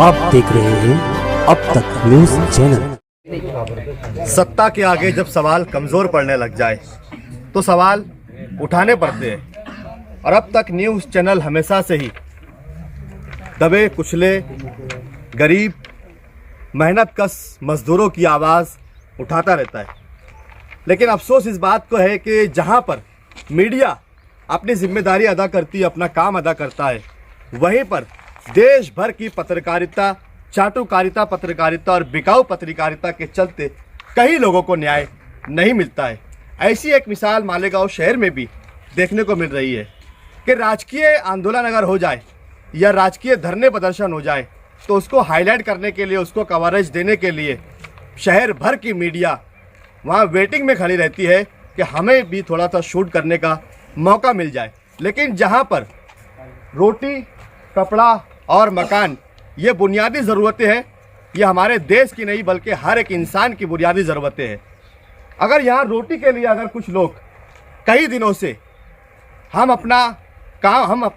आप देख रहे हैं अब तक न्यूज चैनल। सत्ता के आगे जब सवाल कमज़ोर पड़ने लग जाए तो सवाल उठाने पड़ते हैं, और अब तक न्यूज़ चैनल हमेशा से ही दबे कुचले गरीब मेहनतकश मजदूरों की आवाज़ उठाता रहता है। लेकिन अफसोस इस बात को है कि जहां पर मीडिया अपनी जिम्मेदारी अदा करती है, अपना काम अदा करता है, वहीं पर देश भर की पत्रकारिता, चाटुकारिता पत्रकारिता और बिकाऊ पत्रकारिता के चलते कई लोगों को न्याय नहीं मिलता है। ऐसी एक मिसाल मालेगांव शहर में भी देखने को मिल रही है कि राजकीय आंदोलन अगर हो जाए या राजकीय धरने प्रदर्शन हो जाए तो उसको हाईलाइट करने के लिए, उसको कवरेज देने के लिए शहर भर की मीडिया वहाँ वेटिंग में खड़ी रहती है कि हमें भी थोड़ा सा शूट करने का मौका मिल जाए। लेकिन जहाँ पर रोटी, कपड़ा और मकान ये बुनियादी ज़रूरतें हैं, ये हमारे देश की नहीं बल्कि हर एक इंसान की बुनियादी ज़रूरतें हैं। अगर यहाँ रोटी के लिए अगर कुछ लोग कई दिनों से हम अपना काम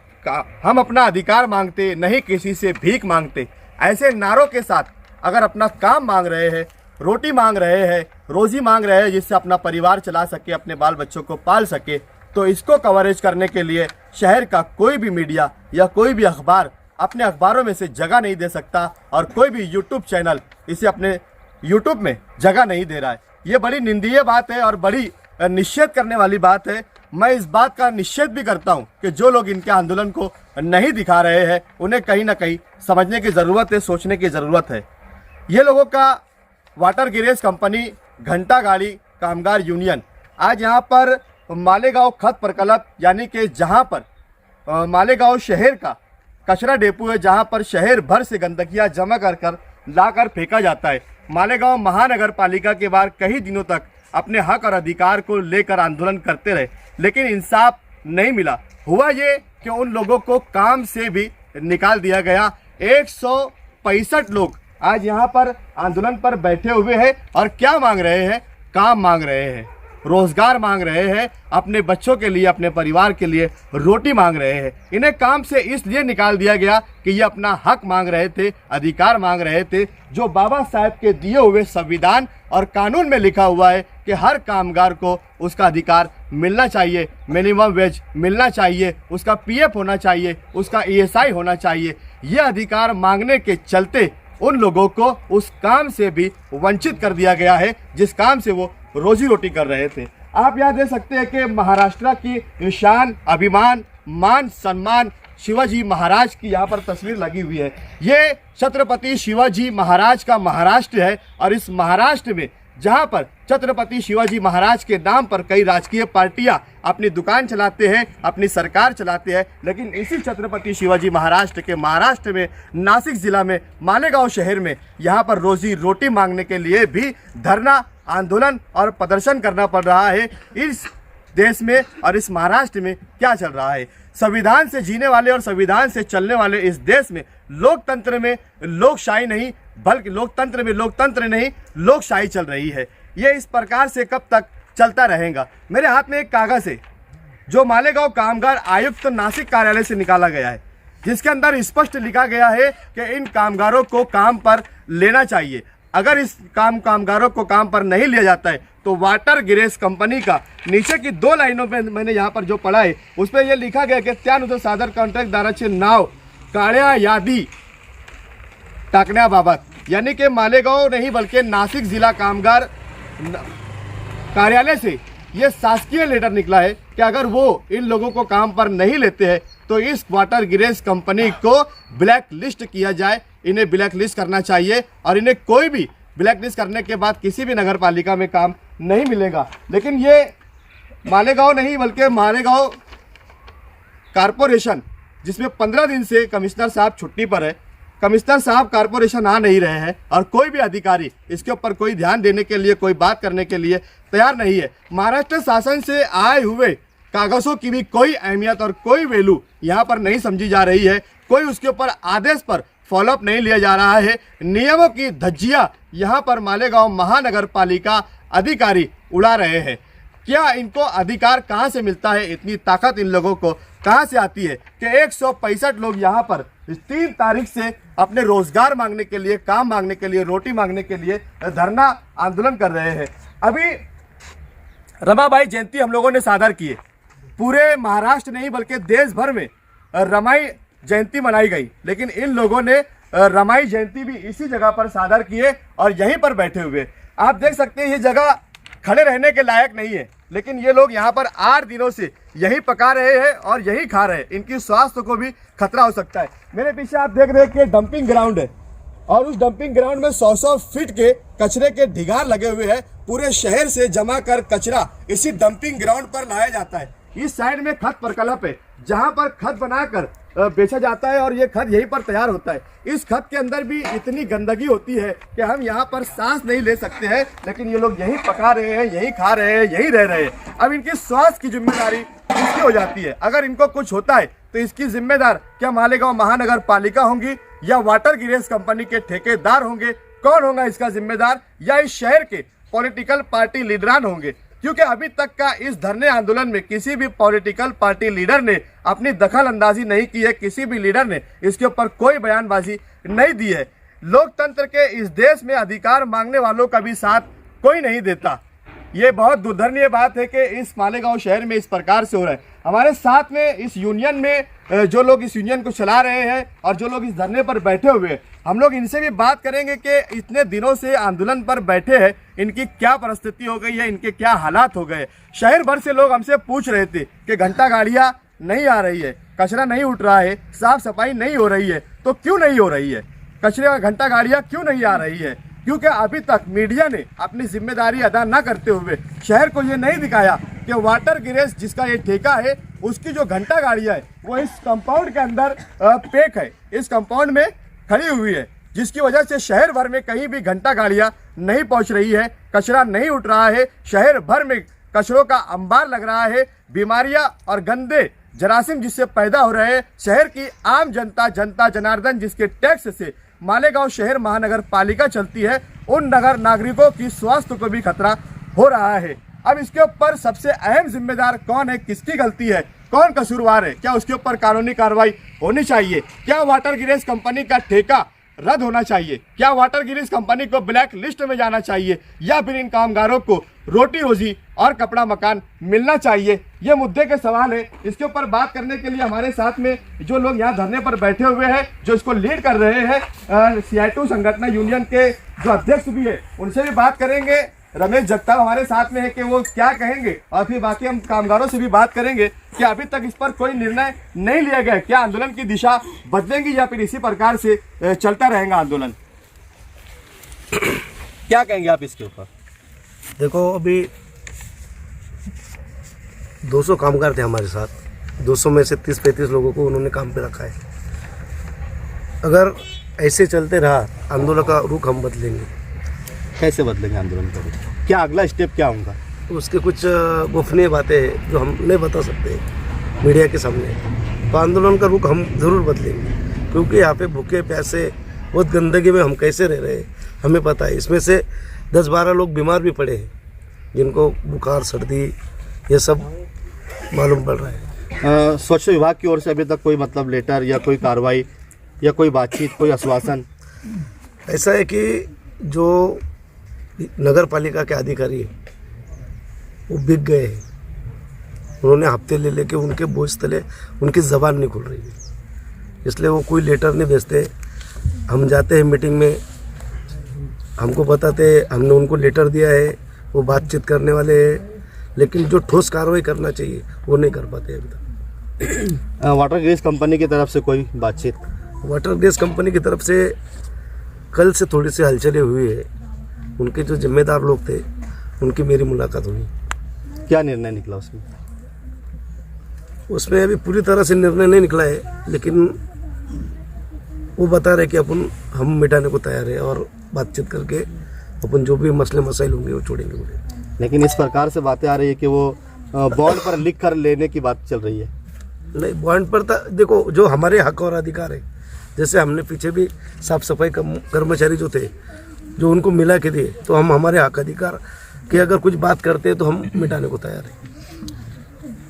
हम अपना अधिकार मांगते, नहीं किसी से भीख मांगते, ऐसे नारों के साथ अगर अपना काम मांग रहे हैं, रोटी मांग रहे हैं, रोज़ी मांग रहे हैं जिससे अपना परिवार चला सके, अपने बाल बच्चों को पाल सके, तो इसको कवरेज करने के लिए शहर का कोई भी मीडिया या कोई भी अखबार अपने अखबारों में से जगह नहीं दे सकता, और कोई भी यूट्यूब चैनल इसे अपने यूट्यूब में जगह नहीं दे रहा है। ये बड़ी निंदनीय बात है और बड़ी निषेध करने वाली बात है। मैं इस बात का निषेध भी करता हूं कि जो लोग इनके आंदोलन को नहीं दिखा रहे हैं उन्हें कहीं ना कहीं समझने की ज़रूरत है, सोचने की ज़रूरत है। ये लोगों का वाटर गिरेज कंपनी, घंटा गाड़ी कामगार यूनियन आज यहाँ पर मालेगांव खत प्रकल्प यानी कि जहाँ पर मालेगांव शहर का कचरा डेपो है, जहाँ पर शहर भर से गंदगियाँ जमा कर लाकर फेंका जाता है। मालेगांव महानगर पालिका के बाहर कई दिनों तक अपने हक और अधिकार को लेकर आंदोलन करते रहे, लेकिन इंसाफ नहीं मिला। हुआ ये कि उन लोगों को काम से भी निकाल दिया गया। 165 लोग आज यहाँ पर आंदोलन पर बैठे हुए हैं और क्या मांग रहे हैं? काम मांग रहे हैं, रोजगार मांग रहे हैं, अपने बच्चों के लिए, अपने परिवार के लिए रोटी मांग रहे हैं। इन्हें काम से इसलिए निकाल दिया गया कि ये अपना हक मांग रहे थे, अधिकार मांग रहे थे, जो बाबा साहब के दिए हुए संविधान और कानून में लिखा हुआ है कि हर कामगार को उसका अधिकार मिलना चाहिए, मिनिमम वेज मिलना चाहिए, उसका पीएफ होना चाहिए, उसका ईएसआई होना चाहिए। ये अधिकार मांगने के चलते उन लोगों को उस काम से भी वंचित कर दिया गया है जिस काम से वो रोजी रोटी कर रहे थे। आप यहाँ देख सकते हैं कि महाराष्ट्र की शान, अभिमान, मान, सम्मान शिवाजी महाराज की यहाँ पर तस्वीर लगी हुई है। ये छत्रपति शिवाजी महाराज का महाराष्ट्र है, और इस महाराष्ट्र में जहाँ पर छत्रपति शिवाजी महाराज के नाम पर कई राजकीय पार्टियां अपनी दुकान चलाते हैं, अपनी सरकार चलाते हैं, लेकिन इसी छत्रपति शिवाजी महाराष्ट्र के महाराष्ट्र में नासिक जिला में मालेगांव शहर में यहाँ पर रोजी रोटी मांगने के लिए भी धरना, आंदोलन और प्रदर्शन करना पड़ रहा है। इस देश में और इस महाराष्ट्र में क्या चल रहा है? संविधान से जीने वाले और संविधान से चलने वाले इस देश में लोकतंत्र में लोकशाही नहीं बल्कि लोकतंत्र नहीं लोकशाही चल रही है। ये इस प्रकार से कब तक चलता रहेगा? मेरे हाथ में एक कागज़ है जो मालेगांव कामगार आयुक्त नासिक कार्यालय से निकाला गया है, जिसके अंदर स्पष्ट लिखा गया है कि इन कामगारों को काम पर लेना चाहिए। अगर इस कामगारों को काम पर नहीं लिया जाता है तो वाटर गिरेज कंपनी का नीचे की 2 लाइनों में मैंने यहाँ पर जो पढ़ा है उस पर यह लिखा गया कि त्यानुसार सादर कॉन्ट्रॅक्टदाराचे नाव काळ्या यादी टाकण्याबाबत, यानी कि मालेगांव नहीं बल्कि नासिक जिला कामगार कार्यालय से ये शासकीय लेटर निकला है कि अगर वो इन लोगों को काम पर नहीं लेते हैं तो इस वाटर गिरेज कंपनी को ब्लैक लिस्ट किया जाए। इन्हें ब्लैक लिस्ट करना चाहिए और इन्हें कोई भी ब्लैक लिस्ट करने के बाद किसी भी नगर पालिका में काम नहीं मिलेगा। लेकिन ये मालेगांव नहीं बल्कि मालेगांव कारपोरेशन, जिसमें 15 दिन से कमिश्नर साहब छुट्टी पर है, कमिश्नर साहब कारपोरेशन आ नहीं रहे हैं और कोई भी अधिकारी इसके ऊपर कोई ध्यान देने के लिए, कोई बात करने के लिए तैयार नहीं है। महाराष्ट्र शासन से आए हुए कागज़ों की भी कोई अहमियत और कोई वैल्यू यहाँ पर नहीं समझी जा रही है। कोई उसके ऊपर आदेश पर फॉलोअप नहीं लिया जा रहा है। नियमों की धज्जियाँ यहाँ पर मालेगांव महानगर पालिका अधिकारी उड़ा रहे हैं। क्या इनको अधिकार कहाँ से मिलता है? इतनी ताकत इन लोगों को कहाँ से आती है कि 165 लोग यहाँ पर इस 3 तारीख से अपने रोजगार मांगने के लिए, काम मांगने के लिए, रोटी मांगने के लिए धरना आंदोलन कर रहे हैं। अभी रमाबाई जयंती हम लोगों ने सादर किए, पूरे महाराष्ट्र नहीं बल्कि देश भर में रमाई जयंती मनाई गई, लेकिन इन लोगों ने रमाई जयंती भी इसी जगह पर सादर किए और यहीं पर बैठे हुए। आप देख सकते हैं ये जगह खड़े रहने के लायक नहीं है, लेकिन ये लोग यहाँ पर 8 दिनों से यही पका रहे हैं और यही खा रहे हैं। इनकी स्वास्थ्य को भी खतरा हो सकता है। मेरे पीछे आप देख रहे हैं कि डंपिंग ग्राउंड है और उस डंपिंग ग्राउंड में 100 फीट के कचरे के ढिगार लगे हुए हैं। पूरे शहर से जमा कर कचरा इसी डंपिंग ग्राउंड पर लाया जाता है। इस साइड में खत प्रकल्प है जहां पर खत बनाकर बेचा जाता है और ये खत यहीं पर तैयार होता है। इस खत के अंदर भी इतनी गंदगी होती है कि हम यहाँ पर सांस नहीं ले सकते हैं, लेकिन ये लोग यहीं पका रहे हैं, यहीं खा रहे हैं, यहीं रह रहे हैं। अब इनकी स्वास्थ्य की जिम्मेदारी किसकी हो जाती है? अगर इनको कुछ होता है तो इसकी जिम्मेदार क्या मालेगांव महानगर पालिका होंगी या वाटर गिरेज कंपनी के ठेकेदार होंगे? कौन होगा इसका जिम्मेदार? या इस शहर के पॉलिटिकल पार्टी लीडरान होंगे? क्योंकि अभी तक का इस धरने आंदोलन में किसी भी पॉलिटिकल पार्टी लीडर ने अपनी दखल अंदाजी नहीं की है, किसी भी लीडर ने इसके ऊपर कोई बयानबाजी नहीं दी है। लोकतंत्र के इस देश में अधिकार मांगने वालों का भी साथ कोई नहीं देता। ये बहुत दुर्धर्नीय बात है कि इस मालेगांव शहर में इस प्रकार से हो रहा है। हमारे साथ में इस यूनियन में जो लोग इस यूनियन को चला रहे हैं और जो लोग इस धरने पर बैठे हुए हैं, हम लोग इनसे भी बात करेंगे कि इतने दिनों से आंदोलन पर बैठे हैं, इनकी क्या परिस्थिति हो गई है, इनके क्या हालात हो गए। शहर भर से लोग हमसे पूछ रहे थे कि घंटा गाड़ियाँ नहीं आ रही है, कचरा नहीं उठ रहा है, साफ सफाई नहीं हो रही है। तो क्यों नहीं हो रही है? कचरे का घंटा गाड़ियाँ क्यों नहीं आ रही है? क्योंकि अभी तक मीडिया ने अपनी जिम्मेदारी अदा न करते हुए शहर को ये नहीं दिखाया कि वाटर गिरेज जिसका ये ठेका है उसकी जो घंटा गाड़ियाँ है वो इस कंपाउंड के अंदर पैक है, इस कंपाउंड में खड़ी हुई है, जिसकी वजह से शहर भर में कहीं भी घंटा गाड़ियाँ नहीं पहुँच रही है, कचरा नहीं उठ रहा है। शहर भर में कचरों का अंबार लग रहा है, बीमारियाँ और गंदे जरासीम जिससे पैदा हो रहे हैं। शहर की आम जनता जनार्दन जिसके टैक्स से मालेगांव शहर महानगर पालिका चलती है, उन नगर नागरिकों की स्वास्थ्य को भी खतरा हो रहा है। अब इसके ऊपर सबसे अहम जिम्मेदार कौन है? किसकी गलती है? कौन कसूरवार है? क्या उसके ऊपर कानूनी कार्रवाई होनी चाहिए? क्या वाटर गिरेज कंपनी का ठेका रद्द होना चाहिए? क्या वाटर गिरेज कंपनी को ब्लैक लिस्ट में जाना चाहिए? या फिर इन कामगारों को रोटी रोजी और कपड़ा मकान मिलना चाहिए? ये मुद्दे के सवाल है। इसके ऊपर बात करने के लिए हमारे साथ में जो लोग यहाँ धरने पर बैठे हुए हैं, जो इसको लीड कर रहे हैं, CI2 संगठन यूनियन के जो अध्यक्ष भी है, उनसे भी बात करेंगे। रमेश जगताप हमारे साथ में है कि वो क्या कहेंगे, और फिर बाकी हम कामगारों से भी बात करेंगे कि अभी तक इस पर कोई निर्णय नहीं लिया गया। क्या आंदोलन की दिशा बदलेंगी या फिर इसी प्रकार से चलता रहेगा आंदोलन? क्या कहेंगे आप इसके ऊपर? देखो, अभी 200 कामगार थे हमारे साथ। 200 में से 30-35 लोगों को उन्होंने काम पे रखा है। अगर ऐसे चलते रहा आंदोलन का रुख हम बदलेंगे। कैसे बदलेंगे आंदोलन का रुख? क्या अगला स्टेप क्या होगा? उसके कुछ गोपनीय बातें हैं जो हम नहीं बता सकते मीडिया के सामने। तो आंदोलन का रुख हम ज़रूर बदलेंगे, क्योंकि यहाँ पे भूखे प्यासे बहुत गंदगी में हम कैसे रह रहे हैं हमें पता है। इसमें से 10-12 लोग बीमार भी पड़े हैं, जिनको बुखार सर्दी ये सब मालूम पड़ रहा है। स्वच्छ विभाग की ओर से अभी तक कोई मतलब लेटर या कोई कार्रवाई या कोई बातचीत, कोई आश्वासन? ऐसा है कि जो नगर पालिका के अधिकारी हैं वो बिक गए हैं। उन्होंने हफ्ते ले लेके उनके बोझ तले उनकी ज़बान नहीं खुल रही है, इसलिए वो कोई लेटर नहीं भेजते। हम जाते हैं मीटिंग में, हमको बताते हमने उनको लेटर दिया है, वो बातचीत करने वाले हैं, लेकिन जो ठोस कार्रवाई करना चाहिए वो नहीं कर पाते अभी तक। वाटर गैस कंपनी की तरफ से कोई बातचीत? वाटर गैस कंपनी की तरफ से कल से थोड़ी सी हलचलें हुई है। उनके जो जिम्मेदार लोग थे उनकी मेरी मुलाकात हुई। क्या निर्णय निकला उसमें? उसमें अभी पूरी तरह से निर्णय नहीं निकला है, लेकिन वो बता रहे कि हम मिटाने को तैयार है और बातचीत करके अपन जो भी मसले मसाइल होंगे वो छोड़ेंगे उन्हें। लेकिन इस प्रकार से बातें आ रही है कि वो बॉन्ड पर लिख कर लेने की बात चल रही है। नहीं, बॉन्ड पर था। देखो, जो हमारे हक और अधिकार है, जैसे हमने पीछे भी साफ सफाई कर्मचारी जो थे, जो उनको मिला के दिए, तो हम हमारे हक अधिकार की अगर कुछ बात करते हैं तो हम मिटाने को तैयार हैं।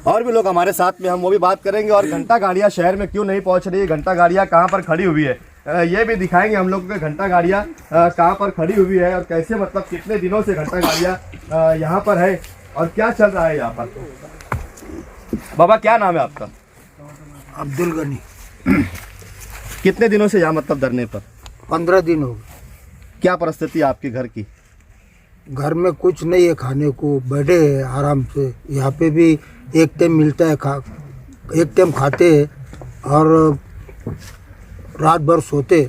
और भी लोग हमारे साथ में, हम वो भी बात करेंगे। और घंटा गाड़ियाँ शहर में क्यों नहीं पहुंच रही है, घंटा गाड़ियाँ कहाँ पर खड़ी हुई है, ये भी दिखाएंगे हम लोग को। घंटा गाड़ियाँ कहाँ पर खड़ी हुई है और कैसे, मतलब कितने दिनों से घंटा गाड़ियाँ यहाँ पर है और क्या चल रहा है यहाँ पर। बाबा क्या नाम है आपका? अब्दुल गनी। कितने दिनों से यहाँ मतलब धरने पर? 15 दिन हो गए। क्या परिस्थिति है आपके घर की? घर में कुछ नहीं है, खाने को बैठे हैं आराम से। यहाँ पे भी एक टाइम मिलता है, एक टाइम खाते हैं और रात भर सोते।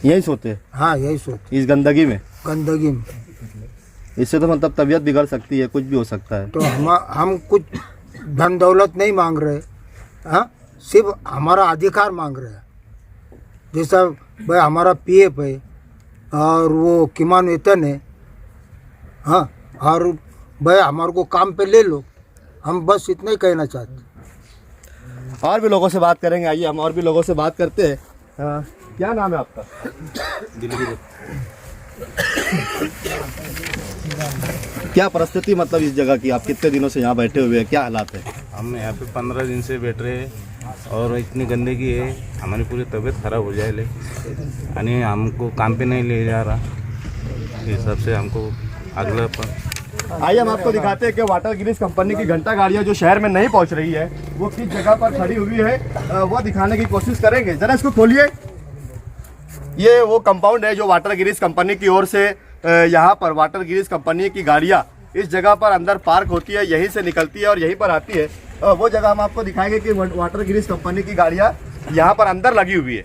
यही सोते हैं? हाँ यही सोते, इस गंदगी में? गंदगी में। इससे तो मतलब तबीयत बिगड़ सकती है, कुछ भी हो सकता है। तो हम कुछ धन दौलत नहीं मांग रहे, हाँ, सिर्फ हमारा अधिकार मांग रहे हैं। जैसा भाई हमारा पीएफ है और वो किमान वेतन है, हाँ, और भाई हमारे को काम पे ले लो, हम बस इतना ही कहना चाहते। और भी लोगों से बात करेंगे, आइए हम और भी लोगों से बात करते हैं। क्या नाम है आपका? क्या परिस्थिति मतलब इस जगह की, आप कितने दिनों से यहाँ बैठे हुए हैं, क्या हालात है? हम यहाँ पे 15 दिन से बैठ रहे हैं और इतनी गंदगी है, हमारी पूरी तबीयत खराब हो जाए। यानी हमको काम पे नहीं ले जा रहा, इस हिसाब से हमको अगला पर। आइए हम आपको दिखाते हैं कि वाटर गिरीज कंपनी की घंटा गाड़ियाँ जो शहर में नहीं पहुँच रही है वो किस जगह पर खड़ी हुई है, वो दिखाने की कोशिश करेंगे। जरा इसको खोलिए। ये वो कंपाउंड है जो वाटर गिरीज कंपनी की ओर से यहाँ पर वाटर गिरीज कंपनी की गाड़ियाँ इस जगह पर अंदर पार्क होती है, यहीं से निकलती है और यहीं पर आती है। वो जगह हम आपको दिखाएंगे कि वाटर गिरीज कंपनी की गाड़ियाँ यहाँ पर अंदर लगी हुई है।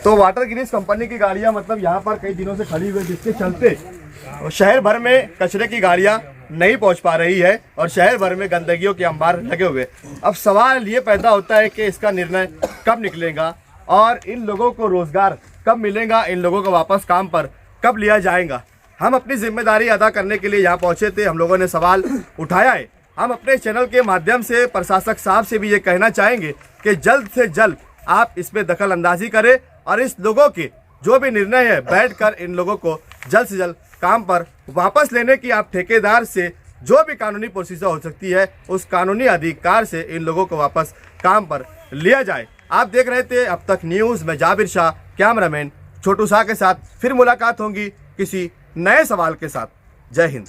तो वाटर गिरीज कंपनी की गाड़ियां मतलब यहाँ पर कई दिनों से खड़ी हुई है, जिसके चलते शहर भर में कचरे की गाड़ियां नहीं पहुंच पा रही है और शहर भर में गंदगियों के अंबार लगे हुए। अब सवाल ये पैदा होता है कि इसका निर्णय कब निकलेगा और इन लोगों को रोजगार कब मिलेगा, इन लोगों को वापस काम पर कब लिया जाएगा। हम अपनी जिम्मेदारी अदा करने के लिए यहाँ पहुँचे थे, हम लोगों ने सवाल उठाया है। हम अपने चैनल के माध्यम से प्रशासक साहब से भी ये कहना चाहेंगे कि जल्द से जल्द आप इसमें दखल अंदाजी करें और इस लोगों के जो भी निर्णय है बैठकर इन लोगों को जल्द से जल्द काम पर वापस लेने की आप ठेकेदार से जो भी कानूनी प्रोसीजर हो सकती है उस कानूनी अधिकार से इन लोगों को वापस काम पर लिया जाए। आप देख रहे थे अब तक न्यूज़ में जाबिर शाह, कैमरामैन छोटू शाह के साथ। फिर मुलाकात होगी किसी नए सवाल के साथ। जय हिंद।